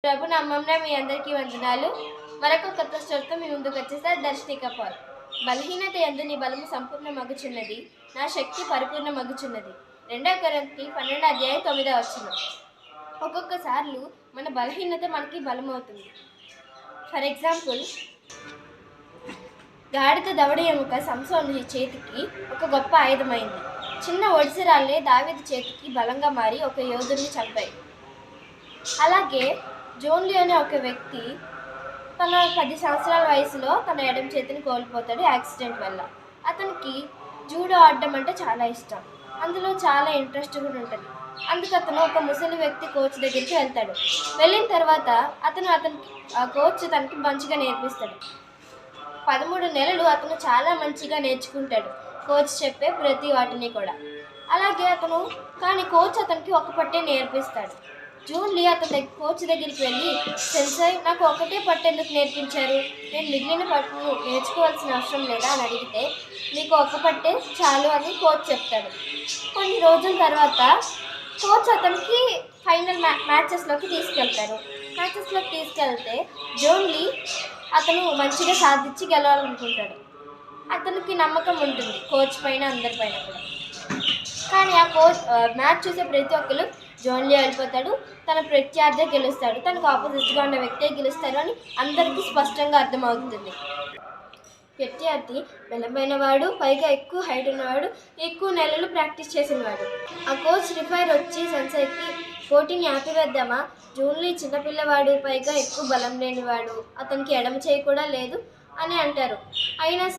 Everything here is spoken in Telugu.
ప్రభు నామమున మీ అందరికీ వందనాలు. మరొక కొత్త స్టోరీతో మీ ముందుకు వచ్చేసారి దర్శిని కపాల్. బలహీనత యందు నీ బలము సంపూర్ణ మగుచున్నది, నా శక్తి పరిపూర్ణ మగుచున్నది. 2 కొరింథీ 12:9. ఒక్కొక్కసార్లు మన బలహీనత మనకి బలమవుతుంది. ఫర్ ఎగ్జాంపుల్, గాడిద దవడ ఎముక సంసోను చేతికి ఒక గొప్ప ఆయుధమైంది. చిన్న ఒడిసిరాళ్ళే దావీదు చేతికి బలంగా మారి ఒక యోధుడిని చంపాయి. అలాగే జోన్లీ అనే ఒక వ్యక్తి తన 10 సంవత్సరాల వయసులో తన ఎడమ చేతిని కోల్పోతాడు యాక్సిడెంట్ వల్ల. అతనికి జూడో ఆడడం అంటే చాలా ఇష్టం, అందులో చాలా ఇంట్రెస్ట్ కూడా ఉంటుంది. అందుకు అతను ఒక ముసలి వ్యక్తి కోచ్ దగ్గరికి వెళ్తాడు. వెళ్ళిన తర్వాత అతనికి ఆ కోచ్ తనకి మంచిగా నేర్పిస్తాడు. 13 నెలలు అతను చాలా మంచిగా నేర్చుకుంటాడు కోచ్ చెప్పే ప్రతి వాటిని కూడా. అలాగే కానీ కోచ్ అతనికి ఒక పట్టే నేర్పిస్తాడు. జూన్లీ కోచ్ దగ్గరికి వెళ్ళి, సెన్సై నాకు ఒకటే పట్టు ఎందుకు నేర్పించారు, నేను మిగిలిన పట్టును నేర్చుకోవాల్సిన అవసరం లేదా అని అడిగితే, నీకు ఒక పట్టే చాలు అని కోచ్ చెప్తాడు. కొన్ని రోజుల తర్వాత కోచ్ అతనికి ఫైనల్ మ్యాచెస్లోకి తీసుకెళ్తే జోన్లీ అతను మంచిగా సాధించి గెలవాలనుకుంటాడు. అతనికి నమ్మకం ఉంటుంది కోచ్ పైన, అందరిపైన కూడా. కానీ ఆ కోచ్ మ్యాచ్ చూసే ప్రతి ఒక్కరు జోన్లీ వెళ్ళిపోతాడు, తన ప్రత్యర్థి గెలుస్తాడు, తనకు ఆపోజిట్గా ఉన్న వ్యక్తే గెలుస్తారు అని అందరికీ స్పష్టంగా అర్థమవుతుంది. ప్రత్యర్థి బలమైన వాడు, పైగా ఎక్కువ హైట్ ఉన్నవాడు, ఎక్కువ నెలలు ప్రాక్టీస్ చేసినవాడు. ఆ కోచ్ రిఫైర్ వచ్చి సెన్సైకి పోటీని ఆపివేద్దామా, జోన్లీ చిన్నపిల్లవాడు, పైగా ఎక్కువ బలం లేనివాడు, అతనికి ఎడమ చేయి కూడా లేదు అని అంటారు. అయినా